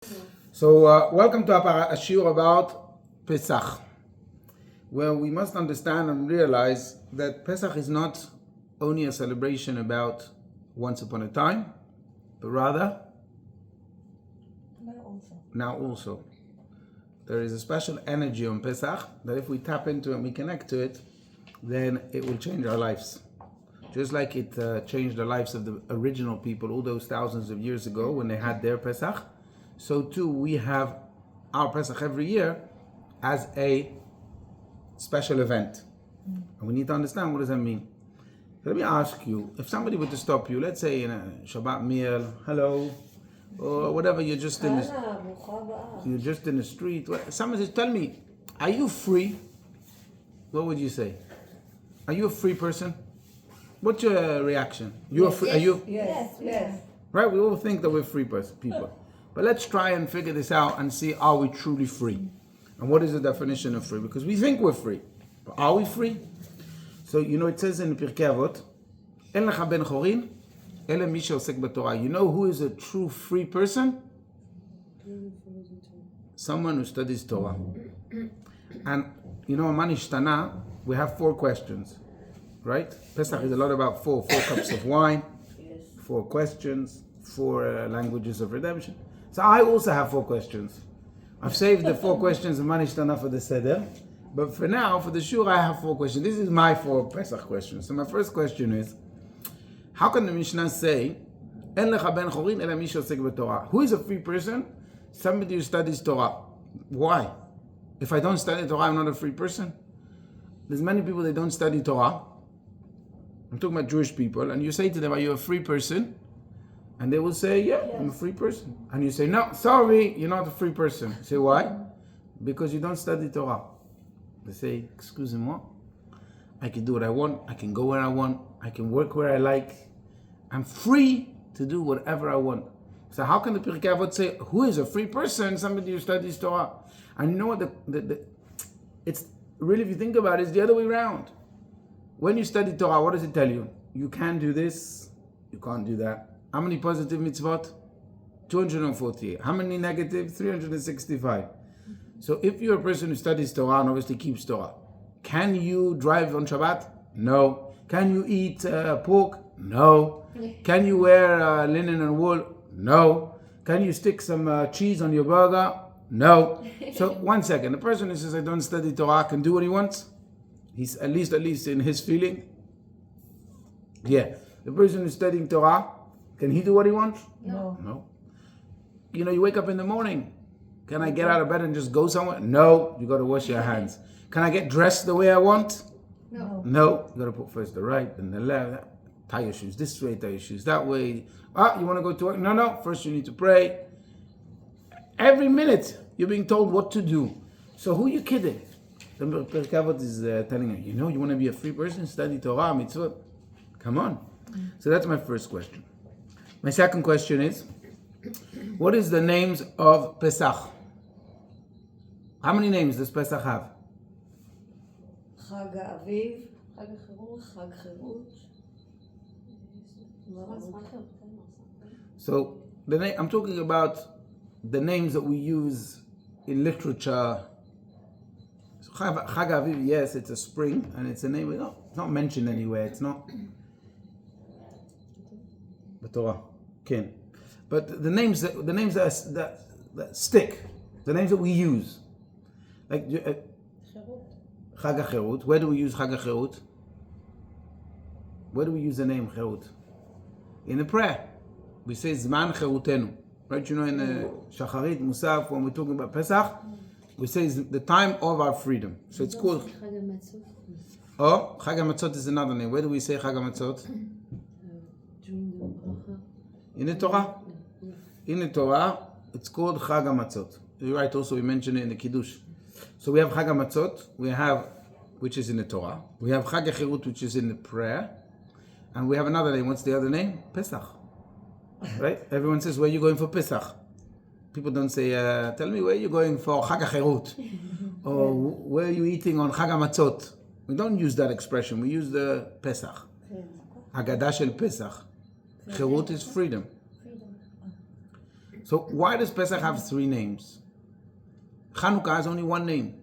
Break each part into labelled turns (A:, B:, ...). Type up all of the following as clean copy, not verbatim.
A: So, welcome to a shiur about Pesach, where we must understand and realize that Pesach is not only a celebration about once upon a time, but rather now also. There is a special energy on Pesach that if we tap into and we connect to it, then it will change our lives. Just like it changed the lives of the original people all those thousands of years ago when they had their Pesach, so too we have our Pesach every year as a special event. And we need to understand, what does that mean? Let me ask you, if somebody were to stop you, let's say in a Shabbat meal, hello, or whatever, you're just in the street, someone says, tell me, are you free? What would you say? Are you a free person? What's your reaction? You're free? Are you?
B: Yes.
A: Right? We all think that we're free people. But let's try and figure this out and see, are we truly free? And what is the definition of free? Because we think we're free. But are we free? So, it says in Pirkei Avot, "En lecha ben chorin, ele mi she'osek b'Torah." You know who is a true free person? Someone who studies Torah. And, Man Ishtana, we have 4 questions. Right? Pesach is a lot about 4 cups of wine, 4 questions, 4 languages of redemption. So I also have 4 questions. I've saved the 4 questions of Man Ishtana for the Seder, but for now, for the Shur, I have 4 questions. This is my 4 Pesach questions. So my first question is, how can the Mishnah say, "En lecha ben chorin ela mi she'osek b'Torah"? Who is a free person? Somebody who studies Torah. Why? If I don't study Torah, I'm not a free person. There's many people that don't study Torah. I'm talking about Jewish people, and you say to them, are you a free person? And they will say, yeah, I'm a free person. And you say, no, sorry, you're not a free person. You say, why? Because you don't study Torah. They say, excusez-moi, I can do what I want, I can go where I want, I can work where I like. I'm free to do whatever I want. So how can the Pirkei Avot say, who is a free person? Somebody who studies Torah. And you know what, it's really, if you think about it, it's the other way around. When you study Torah, what does it tell you? You can do this, you can't do that. How many positive mitzvot? 248. How many negative? 365. So if you're a person who studies Torah and obviously keeps Torah, can you drive on Shabbat? No. Can you eat pork? No. Can you wear linen and wool? No. Can you stick some cheese on your burger? No. So 1 second, the person who says, I don't study Torah, can do what he wants? He's at least in his feeling. Yeah. The person who's studying Torah, can he do what he wants? No. You wake up in the morning. Can I get out of bed and just go somewhere? No. You got to wash your hands. Can I get dressed the way I want?
B: No.
A: You got to put first the right and the left. Tie your shoes this way, tie your shoes that way. You want to go to work? No. First you need to pray. Every minute you're being told what to do. So who are you kidding? The Pirkei Avot is telling you, you want to be a free person, study Torah, mitzvot. Come on. So that's my first question. My second question is, what is the names of Pesach? How many names does Pesach have?
B: Chag Aviv, Chag Cherut.
A: So I'm talking about the names that we use in literature. Chag Aviv, yes, it's a spring, and it's a name. It's not mentioned anywhere. It's not. The Torah, Ken. But the names that stick, the names that we use, like Chag HaCherut. Where do we use Chag HaCherut? Where do we use the name Cherut? In the prayer, we say Zman Cherutenu. Right? In the Shacharit, Musaf, when we're talking about Pesach, we say the time of our freedom. So it's called Chag HaMatzot is another name. Where do we say Chag HaMatzot? In the Torah. In the Torah, it's called Chag HaMatzot. You're right, also we mentioned it in the Kiddush. So we have Chag HaMatzot, which is in the Torah. We have Chag HaCherut, which is in the prayer. And we have another name. What's the other name? Pesach. Right? Everyone says, where are you going for Pesach? People don't say, tell me where you're going for Chag HaCherut. Or where are you eating on Chag HaMatzot? We don't use that expression. We use the Pesach. Haggadah shel Pesach. Cherut is freedom. So why does Pesach have three names? Chanukah has only one name.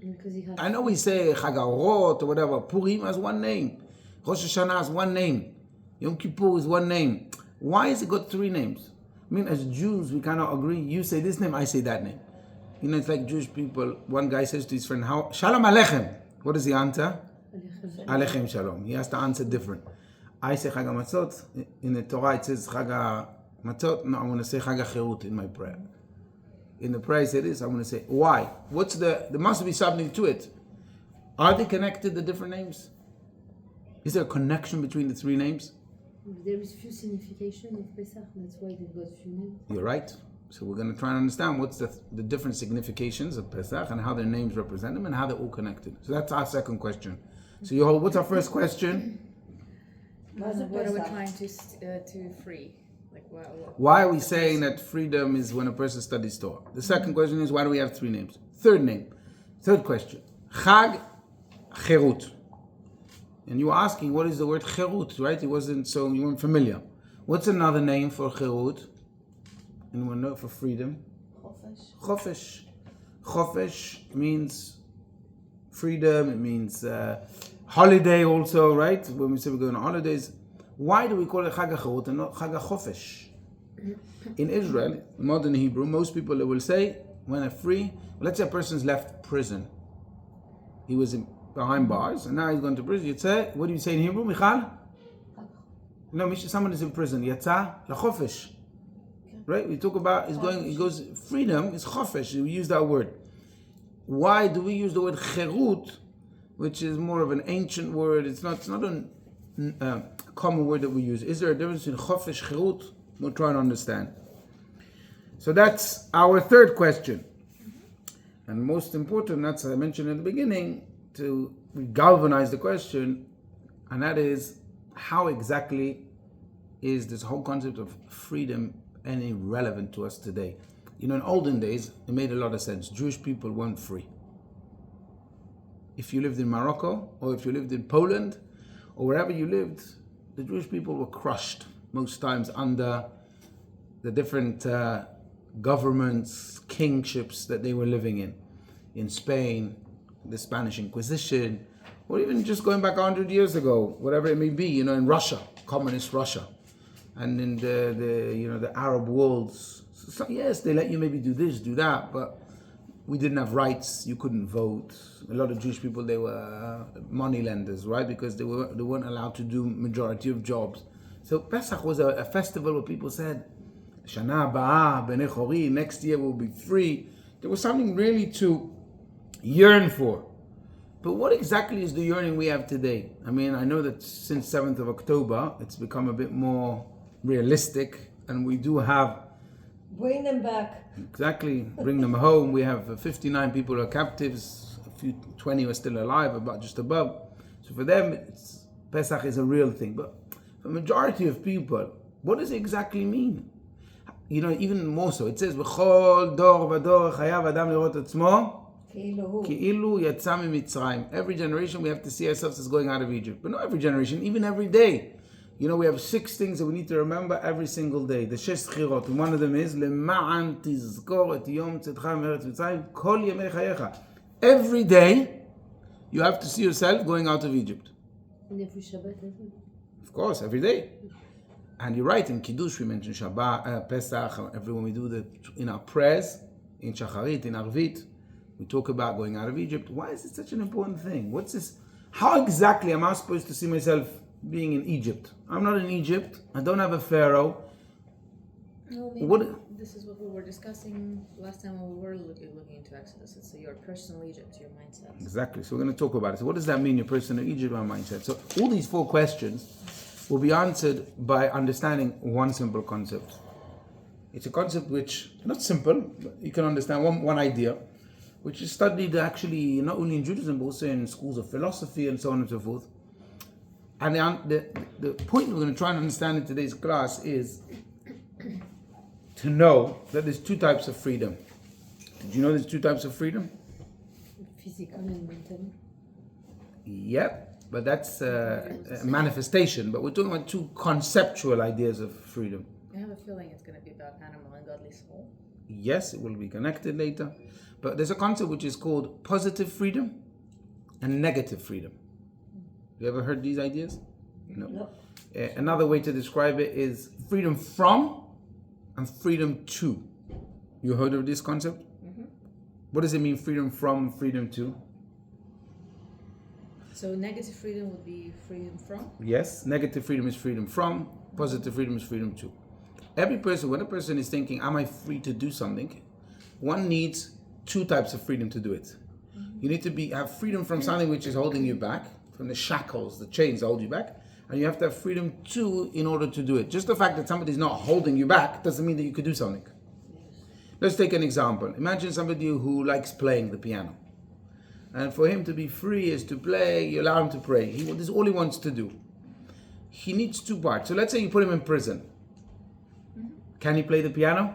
B: Because you have
A: I know we say Chag HaOrot or whatever. Purim has one name. Rosh Hashanah has one name. Yom Kippur is one name. Why has it got three names? I mean, as Jews, we cannot agree. You say this name, I say that name. You know, it's like Jewish people. One guy says to his friend, Shalom Aleichem. What does he answer? Aleichem Shalom. He has to answer different. I say Chag HaMatzot. In the Torah, it says Chag HaMatzot. No, I want to say Chag HaCherut in my prayer. In the prayer, I say this. I want to say, why? There must be something to it. Are they connected, the different names? Is there a connection between the three names?
B: There is few signification of Pesach. That's why they've got few names.
A: You're right. So we're going to try and understand what's the different significations of Pesach and how their names represent them and how they're all connected. So that's our second question. So Yoel, what's our first question?
C: What are we trying to free? Like
A: Why are we saying that freedom is when a person studies Torah? The second question is, why do we have three names? Third question. Chag Cherut. And you were asking, what is the word Cherut, right? You weren't familiar. What's another name for Cherut? Anyone know for freedom? Chofesh. Chofesh means freedom. It means holiday also, right? When we say we're going on holidays. Why do we call it Chag HaCherut and not Chag HaChofesh? In Israel, modern Hebrew, most people will say, when they're free, let's say a person's left prison. He was behind bars, and now he's going to prison. You'd say, what do you say in Hebrew, Michal? No, someone is in prison. Yatsa lachofesh. Right? We talk about, he goes, freedom is chofesh. We use that word. Why do we use the word cherut, which is more of an ancient word? It's not a common word that we use. Is there a difference between chofesh, cherut? We'll try and understand. So that's our third question. And most important, that's as I mentioned in the beginning, to galvanize the question, and that is, how exactly is this whole concept of freedom any relevant to us today? You know, in olden days, it made a lot of sense. Jewish people weren't free. If you lived in Morocco, or if you lived in Poland, or wherever you lived, the Jewish people were crushed most times under the different governments, kingships that they were living in. In Spain, the Spanish Inquisition, or even just going back 100 years ago, whatever it may be, you know, in Russia, communist Russia, and in the Arab worlds. So, yes, they let you maybe do this, do that, but we didn't have rights. You couldn't vote. A lot of Jewish people, they were money lenders, right? Because they weren't allowed to do majority of jobs. So Pesach was a festival where people said, Shana Ba'ah, B'nei Chori, next year we'll be free. There was something really to yearn for. But what exactly is the yearning we have today? I mean, I know that since 7th of October, it's become a bit more realistic, and we do have...
B: Bring them back.
A: Exactly, bring them home. We have 59 people who are captives, 20 are still alive, about just above. So for them, Pesach is a real thing. But for the majority of people, what does it exactly mean? You know, even more so, it says, B'chol dor v'dor chayav adam lirot atzmo Ki'ilu yatsa mimitzrayim. Every generation we have to see ourselves as going out of Egypt. But not every generation, even every day. You know, we have 6 things that we need to remember every single day. The Shesh Chirot. And one of them is Lema'an tizkor et yom tzedcha me'eretz Mitzrayim kol yemei chayecha. Every day you have to see yourself going out of Egypt.
B: And every Shabbat,
A: of course, every day. And you're right, in Kiddush we mention Shabbat, Pesach, everyone we do in our prayers, in Shacharit, in Arvit. We talk about going out of Egypt. Why is it such an important thing? What's this? How exactly am I supposed to see myself being in Egypt? I'm not in Egypt. I don't have a pharaoh.
C: No, maybe this is what we were discussing last time when we were looking into Exodus. It's your personal Egypt, your mindset.
A: Exactly. So we're going to talk about it. So what does that mean, your personal Egypt, my mindset? So all these 4 questions will be answered by understanding one simple concept. It's a concept which, not simple, but you can understand one idea, which is studied actually not only in Judaism, but also in schools of philosophy and so on and so forth. And the point we're going to try and understand in today's class is to know that there's 2 types of freedom. Did you know there's 2 types of freedom?
B: physical and mental.
A: Yep, but that's a manifestation. But we're talking about 2 conceptual ideas of freedom.
C: I have a feeling it's going to be about animal and godly soul.
A: Yes, it will be connected later. But there's a concept which is called positive freedom and negative freedom. You ever heard these ideas? No. Another way to describe it is freedom from and freedom to. You heard of this concept? Mm-hmm. What does it mean, freedom from, freedom to?
C: So negative freedom would be freedom from?
A: Yes, negative freedom is freedom from, positive freedom is freedom to. Every person, when a person is thinking, am I free to do something? One needs two types of freedom to do it. Mm-hmm. You need to have freedom from something which is holding you back, from the shackles, the chains that hold you back, and you have to have freedom too in order to do it. Just the fact that somebody's not holding you back doesn't mean that you could do something. Let's take an example. Imagine somebody who likes playing the piano. And for him to be free is to play, you allow him to pray. This is all he wants to do. He needs two parts. So let's say you put him in prison. Mm-hmm. Can he play the piano?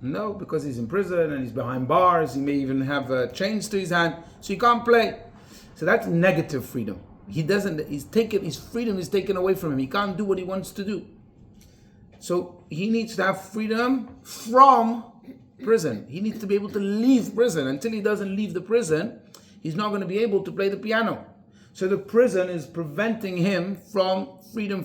A: No, because he's in prison and he's behind bars. He may even have chains to his hand, so he can't play. So that's negative freedom. His freedom is taken away from him. He can't do what he wants to do. So he needs to have freedom from prison. He needs to be able to leave prison. Until he doesn't leave the prison, he's not going to be able to play the piano. So the prison is preventing him from freedom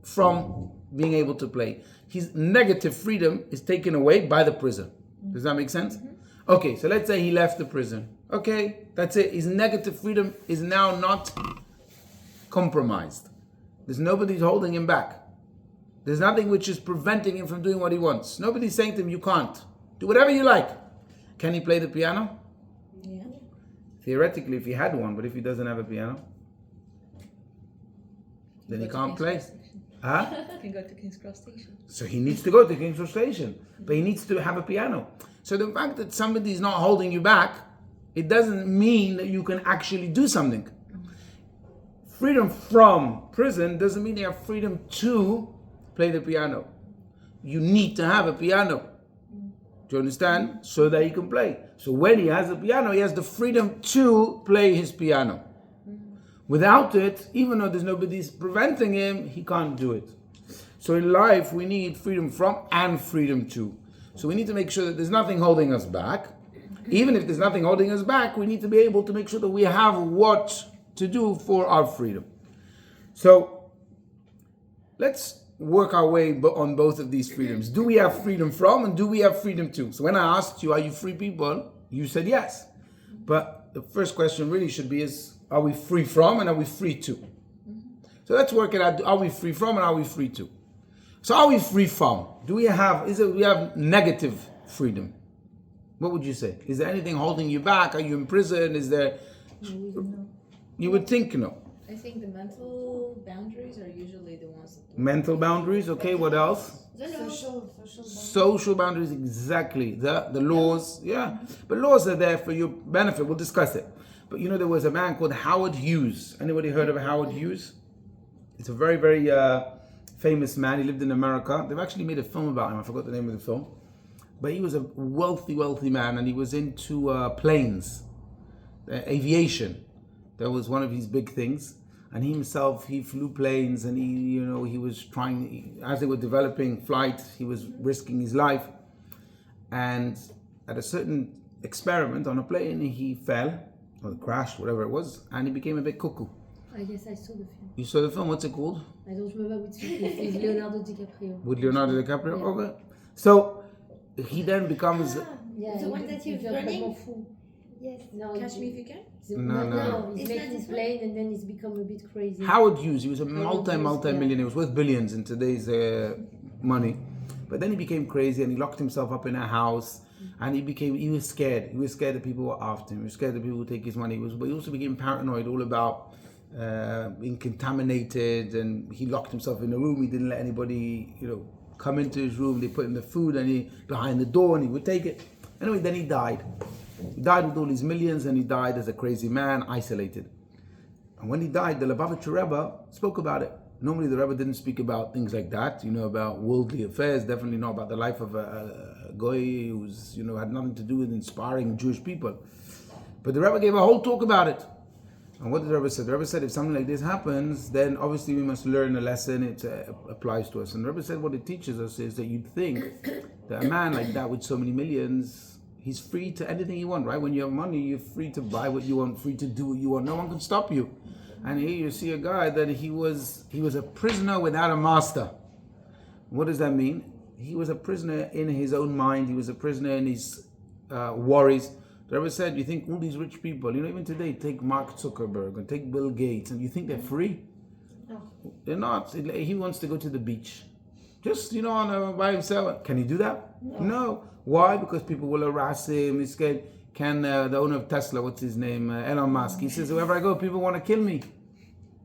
A: from being able to play. His negative freedom is taken away by the prison. Does that make sense? Mm-hmm. Okay, so let's say he left the prison. Okay, that's it. His negative freedom is now not compromised. There's nobody holding him back. There's nothing which is preventing him from doing what he wants. Nobody's saying to him, you can't. Do whatever you like. Can he play the piano?
C: Yeah.
A: Theoretically, if he had one, but if he doesn't have a piano, then he can't play. Huh?
C: Can go to King's Cross Station.
A: So he needs to go to King's Cross Station, but he needs to have a piano. So the fact that somebody is not holding you back, it doesn't mean that you can actually do something. Freedom from prison doesn't mean you have freedom to play the piano. You need to have a piano. Do you understand? So that he can play. So when he has a piano, he has the freedom to play his piano. Without it, even though there's nobody preventing him, he can't do it. So in life, we need freedom from and freedom to. So we need to make sure that there's nothing holding us back. Even if there's nothing holding us back, we need to be able to make sure that we have what to do for our freedom. So let's work our way on both of these freedoms. Do we have freedom from and do we have freedom to? So when I asked you, are you free people? You said yes. But the first question really should be are we free from and are we free to? So let's work it out. Are we free from and are we free to? So are we free from? We have negative freedom? What would you say? Is there anything holding you back? Are you in prison? Is there?
B: No.
A: You would think no.
C: I think the mental boundaries are usually the ones that
A: Mental boundaries, okay, what else? Social boundaries, exactly. The laws, yeah. But laws are there for your benefit. We'll discuss it. But there was a man called Howard Hughes. Anybody heard of Howard Hughes? It's a very, very famous man. He lived in America. They've actually made a film about him. I forgot the name of the film. But he was a wealthy, wealthy man, and he was into planes, aviation. That was one of his big things. And he flew planes, and he was trying, as they were developing flight, he was risking his life. And at a certain experiment on a plane, he fell, or crashed, whatever it was, and he became a bit cuckoo.
B: I guess I saw the film.
A: You saw the film? What's it called?
B: I don't remember which film. It's Leonardo DiCaprio.
A: With Leonardo DiCaprio?
B: Yeah.
A: Okay. So he then becomes...
B: Yeah,
D: The one that you're running? Yes.
B: No,
C: Catch Me If You Can?
A: No.
B: He's
D: It's
B: making
D: not this
B: plane and then he's become a bit crazy.
A: Howard Hughes, he was a multi-millionaire.
B: Yeah.
A: He was worth billions in today's money. But then he became crazy and he locked himself up in a house and he was scared. He was scared that people were after him. He was scared that people would take his money. But he also became paranoid all about being contaminated, and he locked himself in a room. He didn't let anybody, come into his room. They put him the food and behind the door and he would take it. Anyway, then he died. He died with all his millions and he died as a crazy man, isolated. And when he died, the Lubavitcher Rebbe spoke about it. Normally the Rebbe didn't speak about things like that, about worldly affairs, definitely not about the life of a goy who's, had nothing to do with inspiring Jewish people. But the Rebbe gave a whole talk about it. And what did the Rebbe say? The Rebbe said if something like this happens, then obviously we must learn a lesson. It applies to us. And the Rebbe said what it teaches us is that you'd think that a man like that with so many millions, he's free to anything he wants, right? When you have money, you're free to buy what you want, free to do what you want. No one can stop you. And here you see a guy that he was a prisoner without a master. What does that mean? He was a prisoner in his own mind. He was a prisoner in his worries. The Rebbe said, you think all these rich people, even today, take Mark Zuckerberg and take Bill Gates, and you think they're free?
D: No.
A: They're not. He wants to go to the beach. Just, by himself. Can he do that? No. Why? Because people will harass him. He's scared. Can the owner of Tesla, what's his name? Elon Musk. He says, wherever I go, people want to kill me.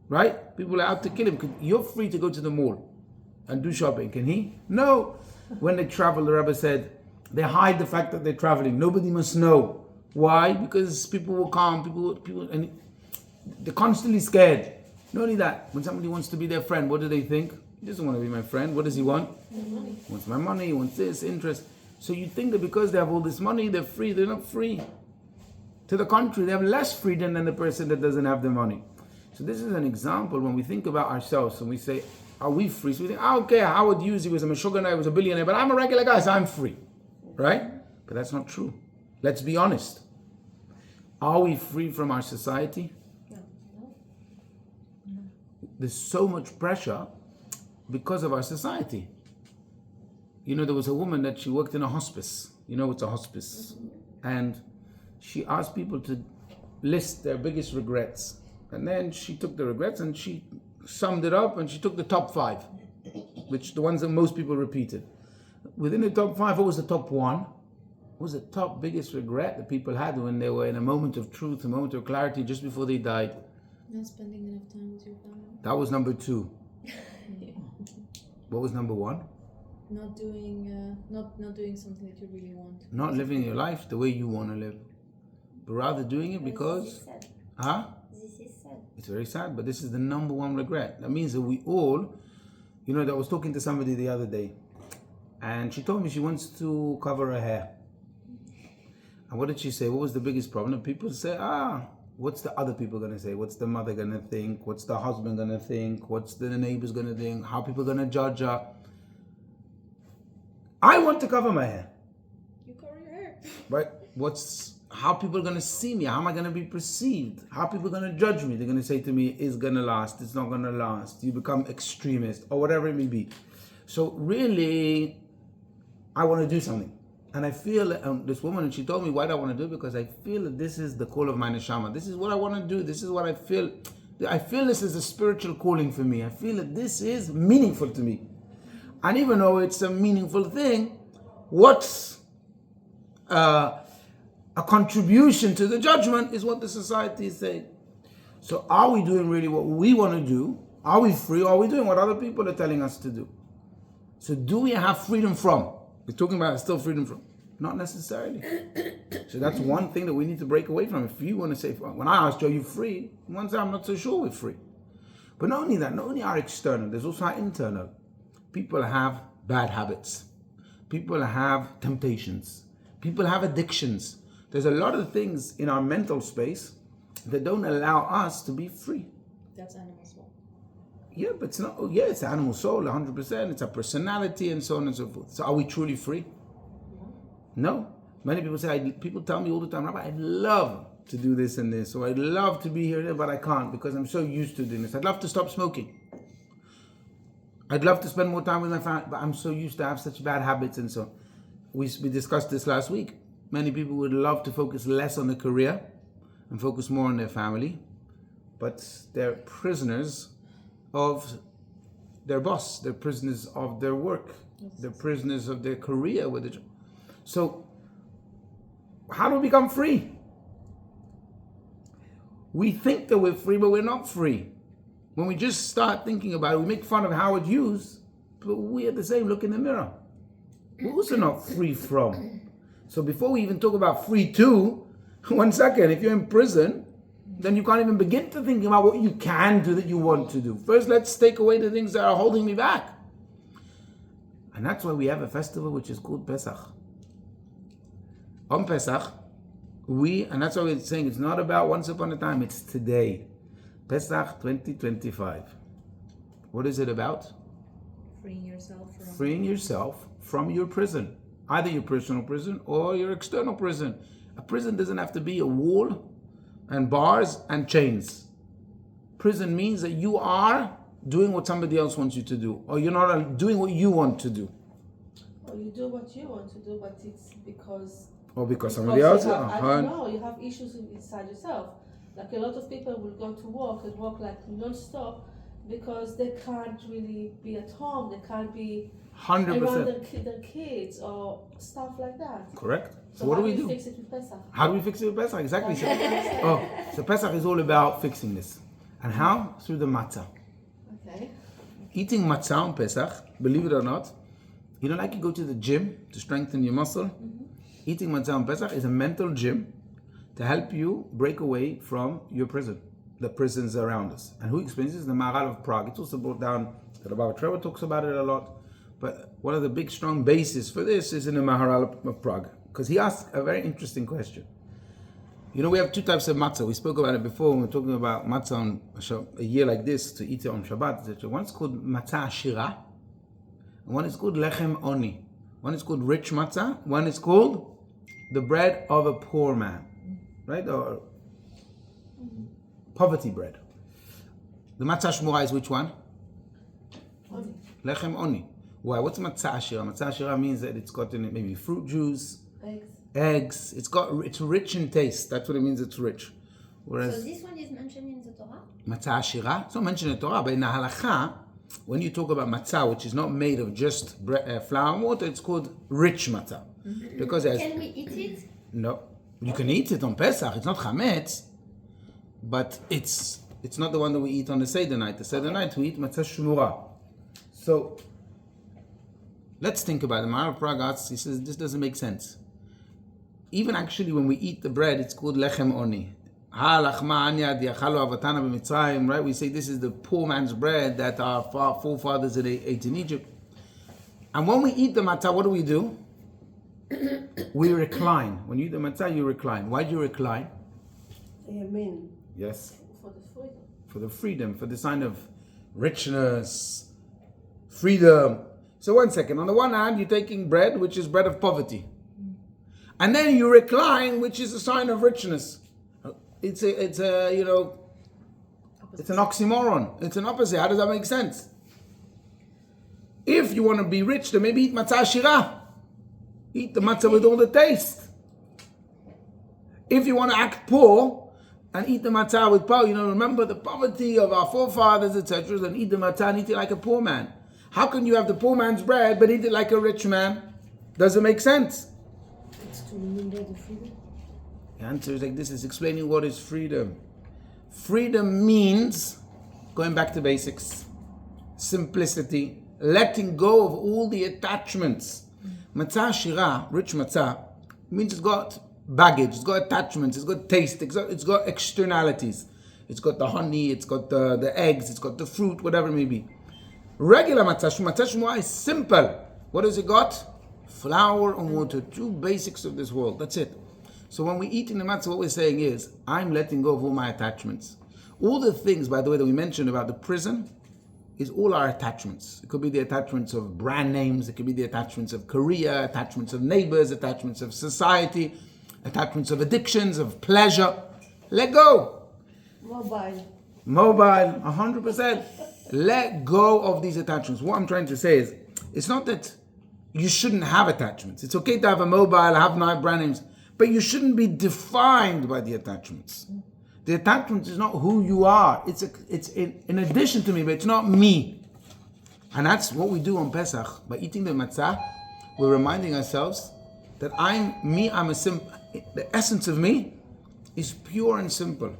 A: Right? People are out to kill him. You're free to go to the mall and do shopping. Can he? No. When they travel, the Rebbe said, they hide the fact that they're traveling. Nobody must know. Why? Because people will come, people, and they're constantly scared. Not only that, when somebody wants to be their friend, what do they think? He doesn't want to be my friend. What does he want?
C: Money.
A: He wants my money, he wants this, interest. So you think that because they have all this money, they're free. They're not free. To the contrary, they have less freedom than the person that doesn't have the money. So this is an example when we think about ourselves and we say, are we free? So we think, okay, Howard Hughes, he was a Meshuggah, he was a billionaire, but I'm a regular guy, so I'm free. Right? But that's not true. Let's be honest. Are we free from our society?
C: No.
A: There's so much pressure because of our society. There was a woman that she worked in a hospice. It's a hospice. And she asked people to list their biggest regrets. And then she took the regrets and she summed it up and she took the top 5, which the ones that most people repeated. Within the top 5, what was the top 1? What was the top biggest regret that people had when they were in a moment of truth, a moment of clarity, just before they died?
C: Not spending enough time with your family.
A: That was number 2. What was number 1?
C: Not doing something that you really want.
A: Not living your life the way you want to live, but rather doing it because...
D: This is sad.
A: Huh?
D: This is sad.
A: It's very sad, but this is the number 1 regret. That means that we all... I was talking to somebody the other day, and she told me she wants to cover her hair. And what did she say? What was the biggest problem? And people say, what's the other people going to say? What's the mother going to think? What's the husband going to think? What's the neighbors going to think? How people going to judge her? I want to cover my hair.
C: You cover your hair.
A: But how people are going to see me? How am I going to be perceived? How are people going to judge me? They're going to say to me, it's going to last, it's not going to last. You become extremist or whatever it may be. So really, I want to do something. And I feel this woman, and she told me, why do I want to do it? Because I feel that this is the call of my neshama. This is what I want to do. This is what I feel. I feel this is a spiritual calling for me. I feel that this is meaningful to me. And even though it's a meaningful thing, what's a contribution to the judgment is what the society is saying. So are we doing really what we want to do? Are we free? Or are we doing what other people are telling us to do? So do we have freedom from? We're talking about still freedom from. Not necessarily. So that's one thing that we need to break away from. If you want to say, when I asked you, are you free? One time I'm not so sure we're free. But not only that, not only our external, there's also our internal. People have bad habits. People have temptations. People have addictions. There's a lot of things in our mental space that don't allow us to be free.
C: That's animal soul.
A: Yeah, but it's not. Yeah, it's animal soul, 100%. It's a personality and so on and so forth. So are we truly free? No. Many people say, people tell me all the time, Rabbi, I'd love to do this and this, or I'd love to be here, but I can't because I'm so used to doing this. I'd love to stop smoking. I'd love to spend more time with my family, but I'm so used to have such bad habits and so. We discussed this last week. Many people would love to focus less on their career and focus more on their family, but they're prisoners of their boss. They're prisoners of their work. They're prisoners of their career. So, how do we become free? We think that we're free, but we're not free. When we just start thinking about it, we make fun of Howard Hughes, but we at the same look in the mirror. We're also not free from. So before we even talk about free to, 1 second, if you're in prison, then you can't even begin to think about what you can do that you want to do. First, let's take away the things that are holding me back. And that's why we have a festival which is called Pesach. On Pesach, and that's why we're saying it's not about once upon a time, it's today. Pesach 2025. What is it about? Freeing yourself from your prison. Either your personal prison or your external prison. A prison doesn't have to be a wall and bars and chains. Prison means that you are doing what somebody else wants you to do, or you're not doing what you want to do.
E: Or you do what you want to do, but it's because...
A: Or because somebody else...
E: you have issues inside yourself. Like a lot of people will go to work and work like non-stop because they can't really be at home, they can't be
A: 100%.
E: around their kids or stuff like that.
A: Correct. So
E: So
A: what
E: how
A: do we
E: you
A: do?
E: fix it with Pesach?
A: How do we fix it with Pesach? Exactly. So Pesach is all about fixing this. And how? Through the matzah.
E: Okay.
A: Eating matzah on Pesach, believe it or not, you know, like you go to the gym to strengthen your muscle. Eating matzah on Pesach is a mental gym to help you break away from your prison, the prisons around us. And who explains this? The Maharal of Prague. It's also brought down, the Rabbi Trevor talks about it a lot. But one of the big strong bases for this is in the Maharal of Prague. Because he asked a very interesting question. You know, we have two types of matzah. We spoke about it before when we were talking about matzah on a year like this, to eat it on Shabbat. One is called matzah ashira, and one is called lechem oni. One is called rich matzah, one is called the bread of a poor man, right? Or poverty bread. The matzah shmura is which one?
E: Oni.
A: Lechem oni. Why? What's matzah ashira? Matzah ashira means that it's got in it maybe fruit juice, eggs. It's rich in taste. That's what it means. It's rich. Whereas
D: So this one is mentioned in the Torah?
A: matzah ashira, it's not mentioned in the Torah, but in the halacha, when you talk about matzah, which is not made of just flour and water, it's called rich matzah. Because it has,
D: Can we eat it?
A: no, you can eat it on Pesach. It's not chametz, but it's not the one that we eat on the Seder night. The Seder night we eat matzah shmura. So let's think about it. Maharal of Prague asks, he says, this doesn't make sense. Even actually when we eat the bread, it's called lechem oni. Right? We say this is the poor man's bread that our forefathers ate in Egypt. And when we eat the matzah, what do? We recline. When you eat the matzah, you recline. Why do you recline?
E: Amen.
A: Yes.
E: For the freedom.
A: For the freedom, for the sign of richness, freedom. So one second. On the one hand, you're taking bread, which is bread of poverty. And then you recline, which is a sign of richness. It's an oxymoron. It's an opposite. How does that make sense? If you want to be rich, then maybe eat matzah shira. Eat the matzah with all the taste. If you want to act poor and eat the matzah with power, remember the poverty of our forefathers, etc., then eat the matzah and eat it like a poor man. How can you have the poor man's bread but eat it like a rich man? Doesn't make sense.
B: It's to remember the freedom.
A: The answer is like this, is explaining what is freedom. Freedom means going back to basics, simplicity, letting go of all the attachments. Matzah shira, rich matzah, means it's got baggage, it's got attachments, it's got taste, it's got externalities. It's got the honey, it's got the eggs, it's got the fruit, whatever it may be. Regular matzah shmua is simple. What has it got? Flour and water, two basics of this world. That's it. So when we eat in the matzah, what we're saying is, I'm letting go of all my attachments. All the things, by the way, that we mentioned about the prison, is all our attachments. It could be the attachments of brand names, it could be the attachments of career, attachments of neighbors, attachments of society, attachments of addictions, of pleasure. Let go.
E: Mobile,
A: 100%. Let go of these attachments. What I'm trying to say is, it's not that you shouldn't have attachments. It's okay to have a mobile, have nice brand names, but you shouldn't be defined by the attachments. The attachment is not who you are. It's in addition to me, but it's not me. And that's what we do on Pesach. By eating the matzah, we're reminding ourselves that the essence of me is pure and simple.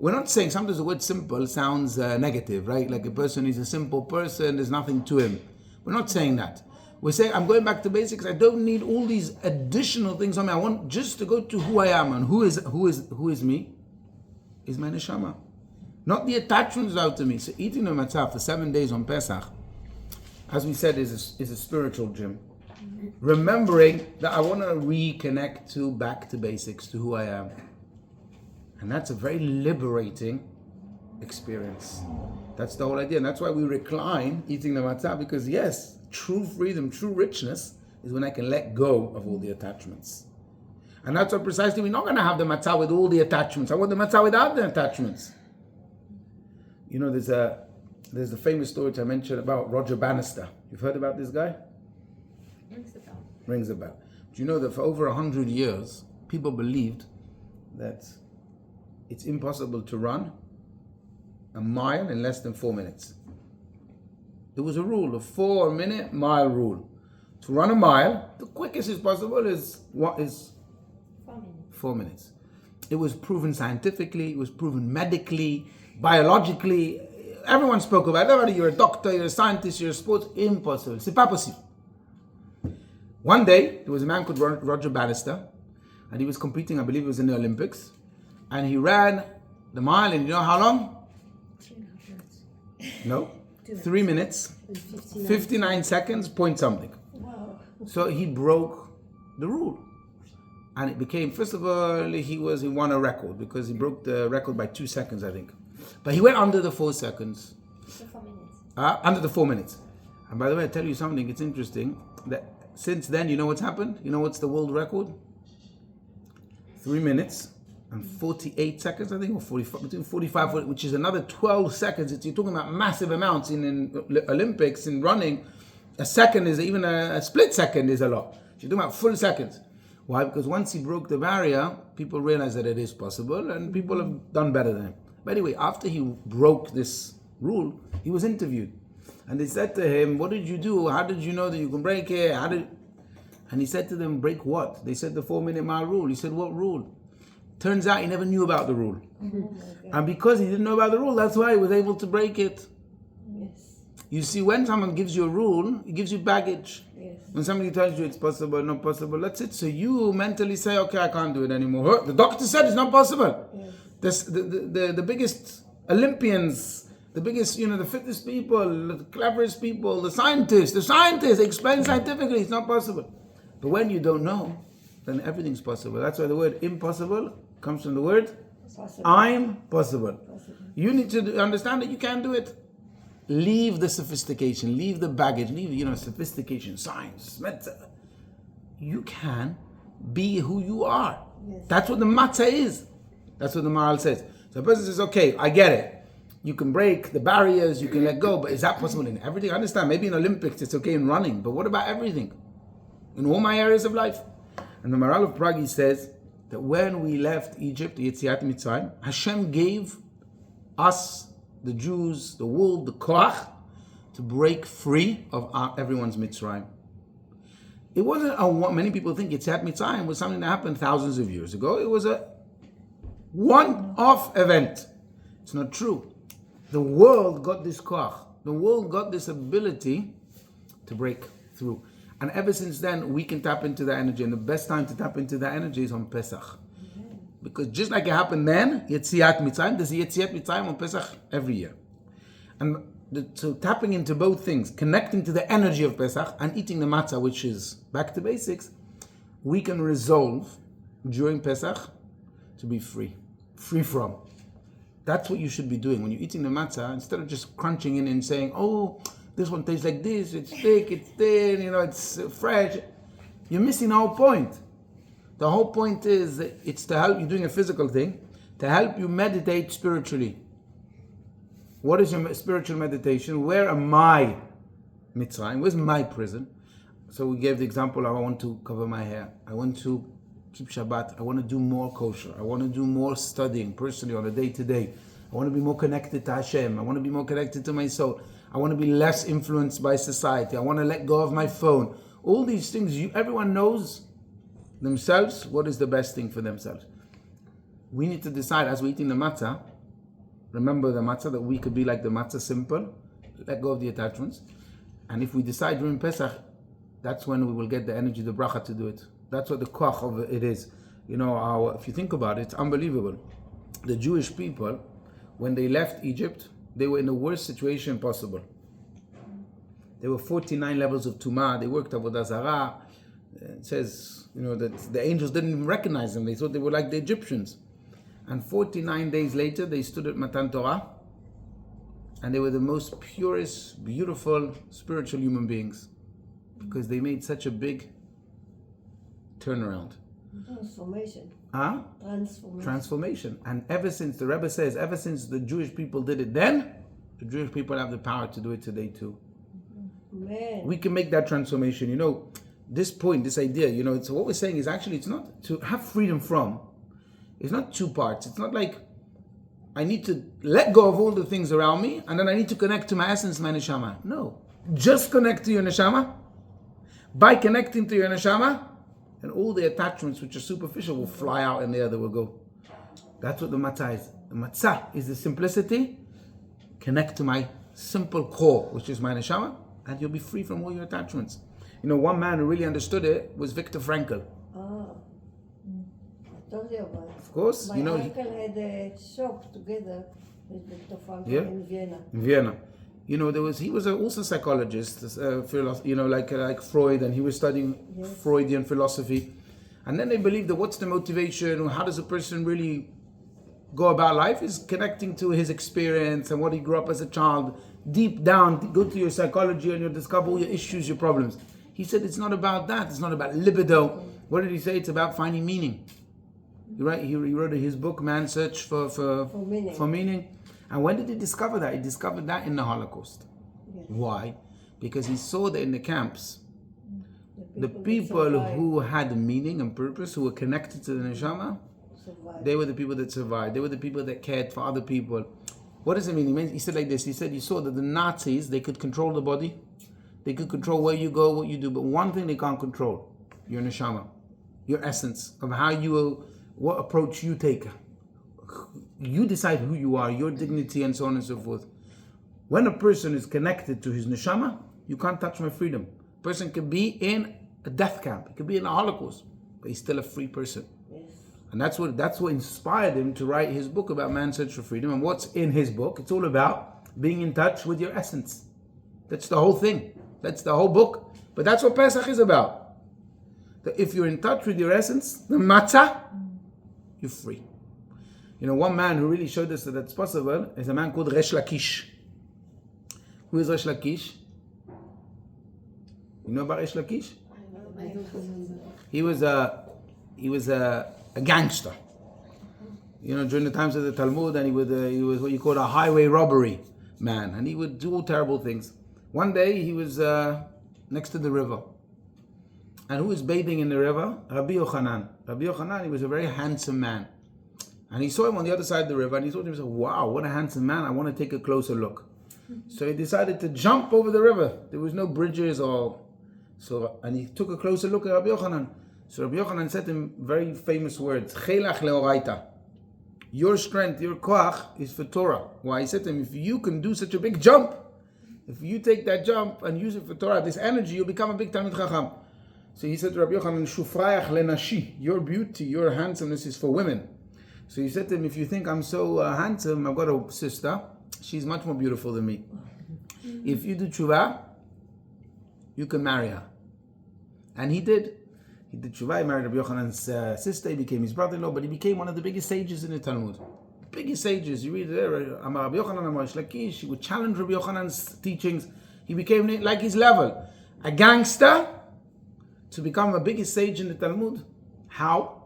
A: We're not saying, sometimes the word simple sounds negative, right? Like a person is a simple person, there's nothing to him. We're not saying that. We're saying, I'm going back to basics. I don't need all these additional things on me. I want just to go to who I am. And who is me? Is my neshama. Not the attachments out to me. So eating the matzah for 7 days on Pesach, as we said, is a spiritual gym. Remembering that I want to reconnect back to basics, to who I am. And that's a very liberating experience. That's the whole idea. And that's why we recline eating the matzah, because yes, true freedom, true richness is when I can let go of all the attachments. And that's what precisely we're not going to have the matzah with all the attachments. I want the matzah without the attachments. You know, there's a famous story which I mentioned about Roger Bannister. You've heard about this guy?
C: Rings the bell.
A: Rings a bell. Do you know that for over 100 years, people believed that it's impossible to run a mile in less than 4 minutes? There was a rule, a 4-minute mile rule. To run a mile, the quickest is possible is 4 minutes. It was proven scientifically, it was proven medically, biologically. Everyone spoke about it. Whether you're a doctor, you're a scientist, you're a sports, impossible. C'est pas possible. One day, there was a man called Roger Bannister, and he was competing, I believe it was in the Olympics, and he ran the mile in, you know how long?
B: 2.5 minutes.
A: No, 3 minutes,
B: And
A: 59 seconds, point something.
E: Wow.
A: So he broke the rule. And it became, first of all, he won a record because he broke the record by 2 seconds, I think. But he went under the 4 seconds.
D: So 4 minutes.
A: Under the 4 minutes. And by the way, I tell you something, it's interesting that since then, you know what's happened? You know what's the world record? 3 minutes and 48 seconds, I think, or 45, between 45, which is another 12 seconds. You're talking about massive amounts in Olympics, in running. A second is, even a split second is a lot. You're talking about full seconds. Why? Because once he broke the barrier, people realized that it is possible, and people have done better than him. But anyway, after he broke this rule, he was interviewed. And they said to him, what did you do? How did you know that you can break it? And he said to them, break what? They said the 4-minute mile rule. He said, what rule? Turns out he never knew about the rule. And because he didn't know about the rule, that's why he was able to break it.
E: Yes.
A: You see, when someone gives you a rule, it gives you baggage.
E: Yes.
A: When somebody tells you it's possible, not possible, that's it. So you mentally say, okay, I can't do it anymore. The doctor said it's not possible.
E: Yes.
A: The biggest Olympians, the biggest, the fittest people, the cleverest people, the scientists explain scientifically it's not possible. But when you don't know, then everything's possible. That's why the word impossible comes from the word I'm possible. You need to understand that you can do it. Leave the sophistication, leave the baggage, leave, sophistication, science, medicine. You can be who you are.
E: Yes.
A: That's what the matzah is. That's what the moral says. So a person says, okay, I get it. You can break the barriers, you can let go, but is that possible in everything? I understand, maybe in Olympics it's okay in running, but what about everything? In all my areas of life? And the Maharal of Prague says that when we left Egypt, Yetziat Mitzrayim, Hashem gave us, the Jews, the world, the koach, to break free of everyone's Mitzrayim. It wasn't many people think Yetziat Mitzrayim was something that happened thousands of years ago. It was a one-off event. It's not true. The world got this koach. The world got this ability to break through. And ever since then, we can tap into that energy. And the best time to tap into that energy is on Pesach. Because just like it happened then, Yetziat Mitzrayim, there's Yetziat Mitzrayim on Pesach every year. And so tapping into both things, connecting to the energy of Pesach and eating the matzah, which is back to basics, we can resolve during Pesach to be free. Free from. That's what you should be doing. When you're eating the matzah, instead of just crunching in and saying, oh, this one tastes like this, it's thick, it's thin, it's fresh. You're missing the whole point. The whole point is it's to help you doing a physical thing, to help you meditate spiritually. What is your spiritual meditation? Where am I, Mitzrayim? Where's my prison? So we gave the example of I want to cover my hair. I want to keep Shabbat. I want to do more kosher. I want to do more studying personally on a day-to-day. I want to be more connected to Hashem. I want to be more connected to my soul. I want to be less influenced by society. I want to let go of my phone. All these things, everyone knows themselves what is the best thing for themselves. We need to decide as we're eating the matzah, remember the matzah, that we could be like the matzah, simple, let go of the attachments. And if we decide during Pesach, that's when we will get the energy, the bracha to do it. That's what the koach of it is. If you think about it, it's unbelievable. The Jewish people, when they left Egypt, they were in the worst situation possible. There were 49 levels of tumah. They worked avodah zarah. It says, that the angels didn't even recognize them. They thought they were like the Egyptians. And 49 days later, they stood at Matan Torah, And they were the most purest, beautiful, spiritual human beings. Because they made such a big turnaround.
F: Transformation.
A: Huh? Transformation. And ever since, the Rebbe says, ever since the Jewish people did it then, the Jewish people have the power to do it today too.
F: Man.
A: We can make that transformation. You know, this point, this idea, you know, it's what we're saying is actually, it's not to have freedom from. It's not two parts. It's not like I need to let go of all the things around me and then I need to connect to my essence, my neshama. No. Just connect to your neshama. By connecting to your neshama, and all the attachments which are superficial will fly out and the other will go. That's what the matzah is. The matzah is the simplicity. Connect to my simple core, which is my neshama, and you'll be free from all your attachments. You know, one man who really understood it was Viktor Frankl.
F: I told you about it.
A: Of course,
F: My
A: you know.
F: uncle had a shop together with Viktor Frankl
A: Yeah.
F: in Vienna.
A: In Vienna. You know, he was also a psychologist, you know, like Freud, and he was studying Freudian philosophy. And then they believed that what's the motivation, or how does a person really go about life, is connecting to his experience and what he grew up as a child. Deep down, go to your psychology and you'll discover all your issues, your problems. He said it's not about that, it's not about libido. What did he say? It's about finding meaning. Right? He wrote his book, Man's Search for Meaning. And when did he discover that? He discovered that in the Holocaust.
F: Yes.
A: Why? Because he saw that in the camps, the
F: that
A: people
F: survived
A: who had meaning and purpose, who were connected to the neshama,
F: survived.
A: they were the people that survived. They were the people that cared for other people. What does it mean? He said like this. He said you saw that the Nazis, they could control the body. They could control where you go, what you do. But one thing they can't control, your neshama, your essence of how you will, what approach you take. You decide who you are, your dignity, and so on and so forth. When a person is connected to his neshama, you can't touch my freedom. A person can be in a death camp, he could be in a Holocaust, but he's still a free person.
F: Yes.
A: And that's what inspired him to write his book about man's search for freedom. And what's in his book? It's all about being in touch with your essence. That's the whole thing. That's the whole book. But that's what Pesach is about. That if you're in touch with your essence, the matzah, you're free. You know, one man who really showed us that that's possible is a man called Resh Lakish. Who is Resh Lakish? You know about Resh Lakish?
B: I don't remember.
A: He was a gangster. You know, during the times of the Talmud, and he was what you call a highway robbery man, and he would do all terrible things. One day he was next to the river, and who was bathing in the river? Rabbi Yochanan. Rabbi Yochanan, he was a very handsome man. And he saw him on the other side of the river, and he thought to himself, wow, what a handsome man, I want to take a closer look. So he decided to jump over the river. There was no bridges and he took a closer look at Rabbi Yochanan. So Rabbi Yochanan said to him very famous words, Chelach leoraita. Your strength, your koach is for Torah. Why? He said to him, if you can do such a big jump, if you take that jump and use it for Torah, this energy, you'll become a big Talmid Chacham. So he said to Rabbi Yochanan, Shufrayach lenashi. Your beauty, your handsomeness is for women. So he said to him, if you think I'm so handsome, I've got a sister, she's much more beautiful than me. If you do tshuva, you can marry her. And he did. He did tshuva, he married Rabbi Yochanan's sister, he became his brother-in-law, but he became one of the biggest sages in the Talmud. Biggest sages, you read it there, Amar Rabbi Yochanan, Amar Resh Lakish, he would challenge Rabbi Yochanan's teachings. He became like his level. A gangster to become a biggest sage in the Talmud. How?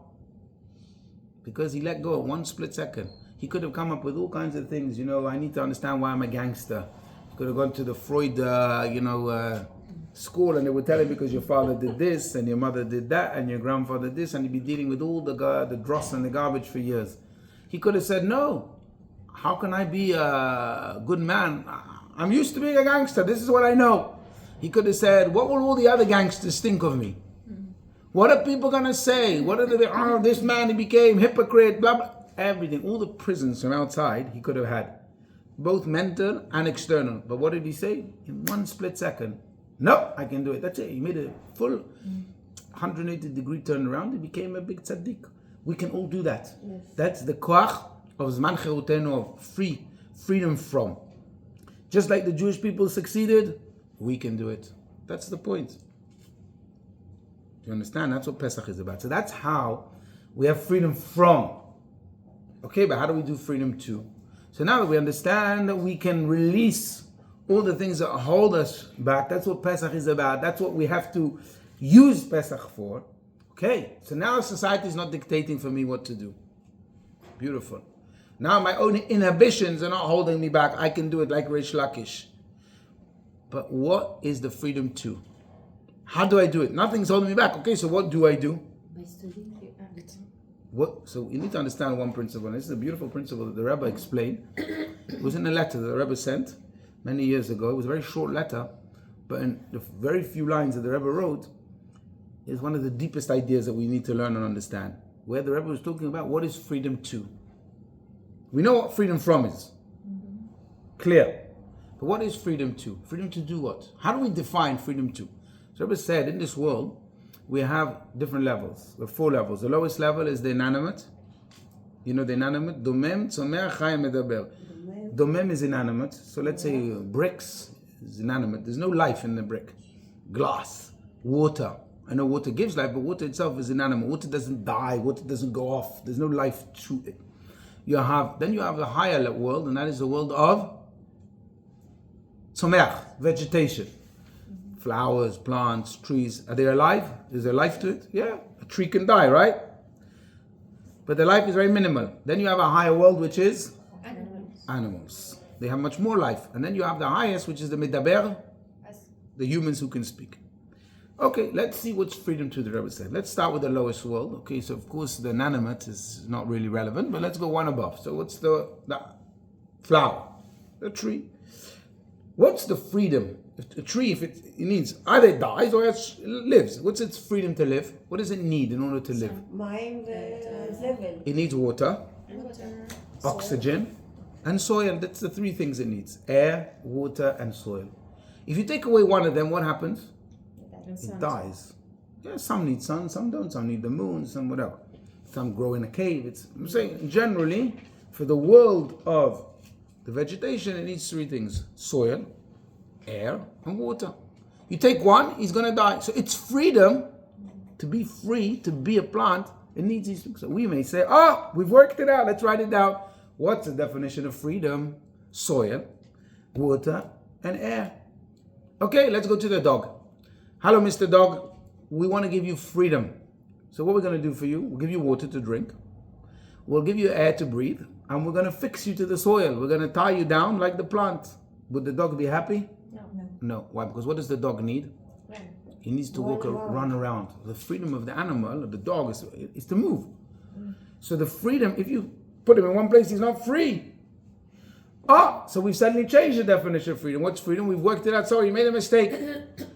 A: Because he let go at one split second. He could have come up with all kinds of things. You know, I need to understand why I'm a gangster. He could have gone to the Freud, school, and they would tell him because your father did this, and your mother did that, and your grandfather did this, and he'd be dealing with all the dross and the garbage for years. He could have said, no, how can I be a good man? I'm used to being a gangster. This is what I know. He could have said, what will all the other gangsters think of me? What are people going to say? What are they, this man, he became hypocrite, blah, blah. Everything, all the prisons from outside he could have had. Both mental and external. But what did he say? In one split second. No, I can do it. That's it. He made a full 180-degree turnaround. He became a big tzaddik. We can all do that.
F: Yes.
A: That's the koach of Zman Cherutenu, of freedom from. Just like the Jewish people succeeded, we can do it. That's the point. Do you understand? That's what Pesach is about. So that's how we have freedom from. Okay, but how do we do freedom to? So now that we understand that we can release all the things that hold us back, that's what Pesach is about. That's what we have to use Pesach for. Okay, so now society is not dictating for me what to do. Beautiful. Now my own inhibitions are not holding me back. I can do it like Rish Lakish. But what is the freedom to? How do I do it? Nothing's holding me back. Okay, so what do I do?
B: By studying.
A: What? So you need to understand one principle. And this is a beautiful principle that the Rebbe explained. It was in a letter that the Rebbe sent many years ago. It was a very short letter, but in the very few lines that the Rebbe wrote is one of the deepest ideas that we need to learn and understand. Where the Rebbe was talking about what is freedom to. We know what freedom from is. Clear. But what is freedom to? Freedom to do what? How do we define freedom to? So Rebbe said, in this world, we have different levels. We have 4 levels. The lowest level is the inanimate. You know the inanimate? Domem, tzomeach, chayim, medaber. Domem is inanimate. So let's say bricks is inanimate. There's no life in the brick. Glass, water. I know water gives life, but water itself is inanimate. Water doesn't die. Water doesn't go off. There's no life to it. Then you have the higher world, and that is the world of tzomeach, vegetation. Flowers, plants, trees. Are they alive? Is there life to it? Yeah. A tree can die, right? But the life is very minimal. Then you have a higher world, which is animals. They have much more life. And then you have the highest, which is the medaber, the humans who can speak. Okay, let's see what's freedom to, the Rebbe said. Let's start with the lowest world. Okay, so of course the inanimate is not really relevant, but let's go one above. So what's the flower? The tree. What's the freedom? A tree, if it needs, either it dies or it lives. What's its freedom to live? What does it need in order to live?
F: Mayim level.
A: It needs water, oxygen, and soil. That's the 3 things it needs. Air, water, and soil. If you take away one of them, what happens? It dies. Yeah, some need sun, some don't. Some need the moon, some whatever. Some grow in a cave. I'm saying generally, for the world of the vegetation, it needs 3 things. Soil, air, and water. You take one, he's going to die. So it's freedom to be free, to be a plant. It needs these things. So we may say, we've worked it out. Let's write it down. What's the definition of freedom? Soil, water, and air. Okay, let's go to the dog. Hello, Mr. Dog. We want to give you freedom. So what we're going to do for you, we'll give you water to drink. We'll give you air to breathe. And we're going to fix you to the soil. We're going to tie you down like the plant. Would the dog be happy? No. Why? Because what does the dog need? He needs to run around. The freedom of the animal, of the dog, is to move. So the freedom, if you put him in one place, he's not free. So we've suddenly changed the definition of freedom. What's freedom? We've worked it out. Sorry, you made a mistake.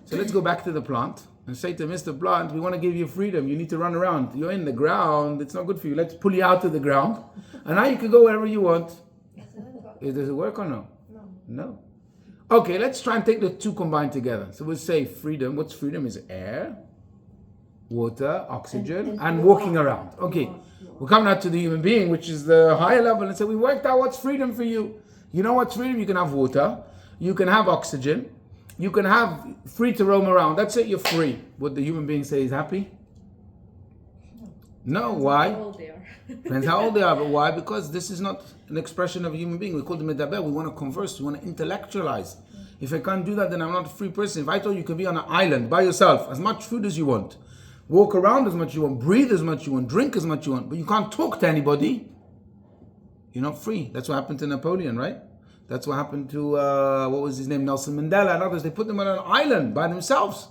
A: So let's go back to the plant and say to Mr. Plant, we want to give you freedom. You need to run around. You're in the ground. It's not good for you. Let's pull you out of the ground. And now you can go wherever you want. Does it work or no? No. Okay, let's try and take the 2 combined together. So we'll say freedom. What's freedom? Is air, water, oxygen, and walking around. Okay, we're coming out to the human being, which is the higher level, and say we worked out what's freedom for you. You know what's freedom? You can have water, you can have oxygen, you can have free to roam around. That's it, you're free. Would the human being say he's happy? No, why?
C: How old they are.
A: Depends how old they are, but why? Because this is not an expression of a human being. We call them medaber. We want to converse, we want to intellectualize. If I can't do that, then I'm not a free person. If I told you can be on an island by yourself, as much food as you want, walk around as much as you want, breathe as much as you want, drink as much as you want, but you can't talk to anybody, you're not free. That's what happened to Napoleon, right? That's what happened to, what was his name, Nelson Mandela and others. They put them on an island by themselves.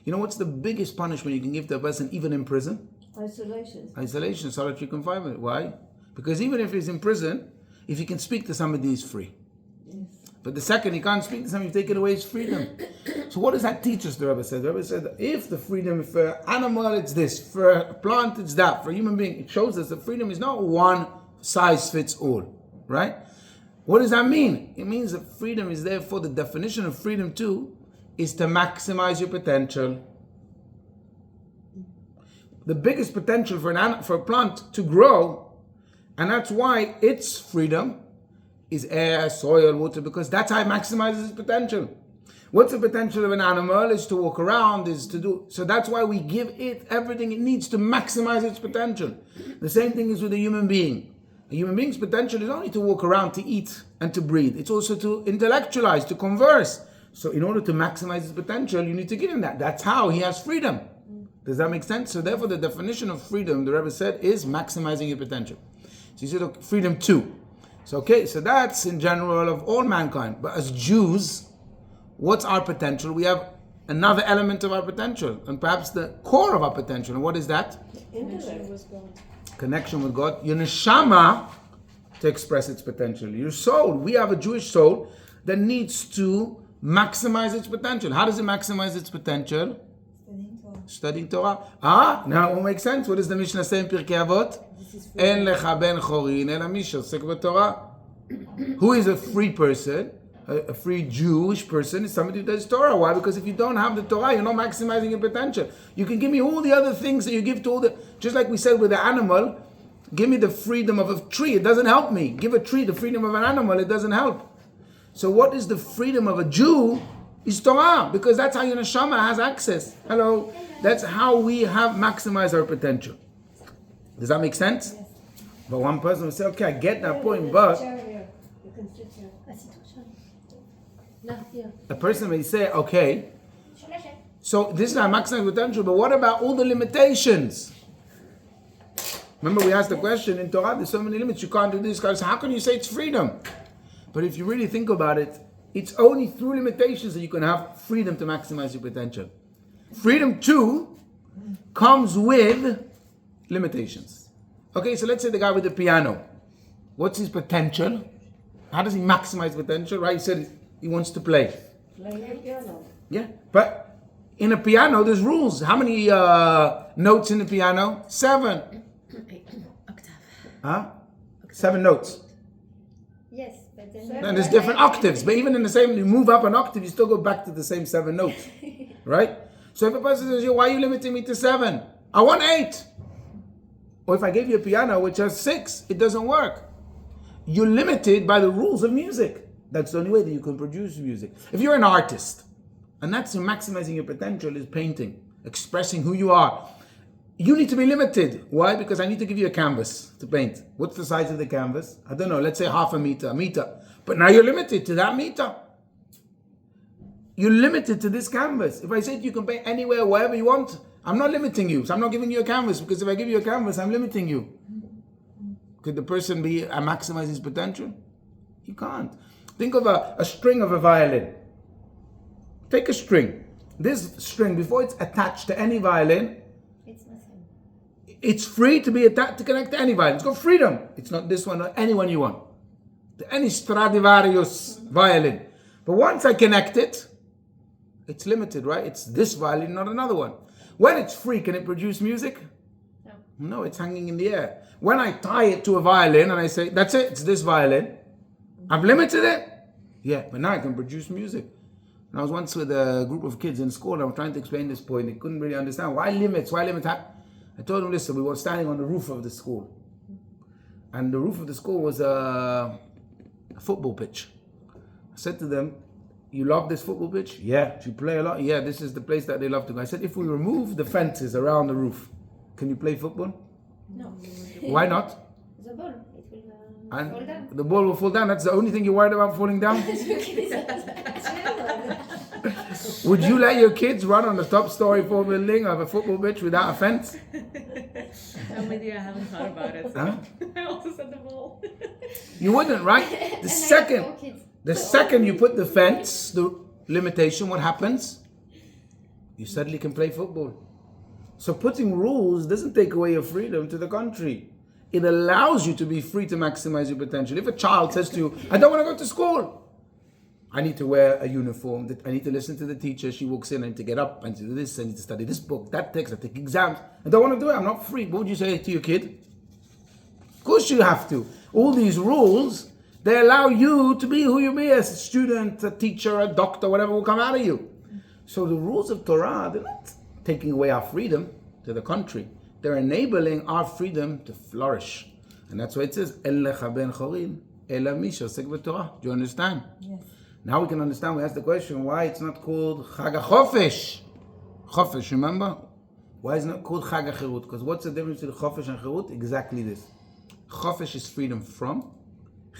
A: You know what's the biggest punishment you can give to a person, even in prison? Isolation, solitary confinement. Why? Because even if he's in prison, if he can speak to somebody, he's free. But the second he can't speak to somebody, you take it away his freedom. So what does that teach us, the Rebbe said? The Rebbe said, if the freedom, for an animal it's this, for a plant it's that, for a human being, it shows us that freedom is not one size fits all, right? What does that mean? It means that freedom is therefore, the definition of freedom too, is to maximize your potential. The biggest potential for a plant to grow, and that's why its freedom is air, soil, water, because that's how it maximizes its potential. What's the potential of an animal? Is to walk around, is to do. So that's why we give it everything it needs to maximize its potential. The same thing is with a human being. A human being's potential is only to walk around, to eat, and to breathe. It's also to intellectualize, to converse. So in order to maximize his potential, you need to give him that. That's how he has freedom. Does that make sense? So therefore, the definition of freedom, the Rebbe said, is maximizing your potential. So you said, okay, freedom 2. So okay, so that's in general of all mankind. But as Jews, what's our potential? We have another element of our potential, and perhaps the core of our potential. And what is that?
E: Intellect.
A: Connection with God. Your neshama to express its potential. Your soul. We have a Jewish soul that needs to maximize its potential. How does it maximize its potential? Studying Torah. Now it will make sense. What does the Mishnah say in Pirkei Avot? En lecha ben chorin ela mi shosek b'Torah. Who is a free person? A free Jewish person is somebody who does Torah. Why? Because if you don't have the Torah, you're not maximizing your potential. You can give me all the other things that you give to all the... Just like we said with the animal, give me the freedom of a tree. It doesn't help me. Give a tree the freedom of an animal. It doesn't help. So what is the freedom of a Jew? Is Torah. Because that's how your neshama has access. Hello. That's how we have maximized our potential. Does that make sense?
F: Yes.
A: But one person will say, okay, I get that point, but...
F: You can sit here.
A: A person may say, okay, so this is our maximum potential, but what about all the limitations? Remember we asked the question, in Torah there's so many limits, you can't do this, so how can you say it's freedom? But if you really think about it, it's only through limitations that you can have freedom to maximize your potential. Freedom 2 comes with limitations. Okay, so let's say the guy with the piano. What's his potential? How does he maximize potential? Right, he said he wants to play.
F: Play the piano.
A: Yeah, but in a piano, there's rules. How many notes in the piano? 7.
C: Octave.
A: Huh? 7 notes.
D: Yes, but then
A: And there's different octaves. But even in the same, you move up an octave, you still go back to the same 7 notes. Right? So if a person says, why are you limiting me to 7? I want 8. Or if I gave you a piano which has 6, it doesn't work. You're limited by the rules of music. That's the only way that you can produce music. If you're an artist, and that's maximizing your potential, is painting, expressing who you are, you need to be limited. Why? Because I need to give you a canvas to paint. What's the size of the canvas? I don't know, let's say half a meter. But now you're limited to that meter. You're limited to this canvas. If I said you can paint anywhere, wherever you want, I'm not limiting you. So I'm not giving you a canvas, because if I give you a canvas, I'm limiting you. Could the person be maximize his potential? You can't. Think of a string of a violin. Take a string. This string, before it's attached to any violin,
D: it's nothing.
A: it's free to be attached to connect to any violin. It's got freedom. It's not this one or any one you want. To any Stradivarius violin. But once I connect it, it's limited, right? It's this violin, not another one. When it's free, can it produce music?
D: No.
A: No, it's hanging in the air. When I tie it to a violin and I say, that's it, it's this violin, I've limited it. Yeah, but now I can produce music. And I was once with a group of kids in school, and I was trying to explain this point. They couldn't really understand. Why limits? I told them, listen, we were standing on the roof of the school. And the roof of the school was a football pitch. I said to them, you love this football pitch? Yeah. Do you play a lot? Yeah, this is the place that they love to go. I said, if we remove the fences around the roof, can you play football?
D: No.
A: Why not?
D: The ball, it will
A: And
D: fall down.
A: the ball will fall down. That's the only thing you're worried about, falling down? Would you let your kids run on the top story 4 building of a football pitch without a fence?
C: I'm with you, I haven't thought about it.
A: Huh?
C: I also said the ball.
A: You wouldn't, right? The second you put the fence, the limitation, what happens? You suddenly can play football. So putting rules doesn't take away your freedom, to the contrary. It allows you to be free to maximize your potential. If a child says to you, I don't want to go to school. I need to wear a uniform. I need to listen to the teacher. She walks in. I need to get up. I need to do this. I need to study this book, that text. I take exams. I don't want to do it. I'm not free. What would you say to your kid? Of course you have to. All these rules, they allow you to be who you be as a student, a teacher, a doctor, whatever will come out of you. So the rules of Torah, they're not taking away our freedom. To the contrary, they're enabling our freedom to flourish. And that's why it says, El lecha ben chorin, ela mi shosek b'Torah. Do you understand?
F: Yes.
A: Now we can understand, we ask the question, why it's not called Chag HaChofesh? Chofesh, remember? Why is it not called Chag HaChirut? Because what's the difference between Chofesh and Chirut? Exactly this. Chofesh is freedom from.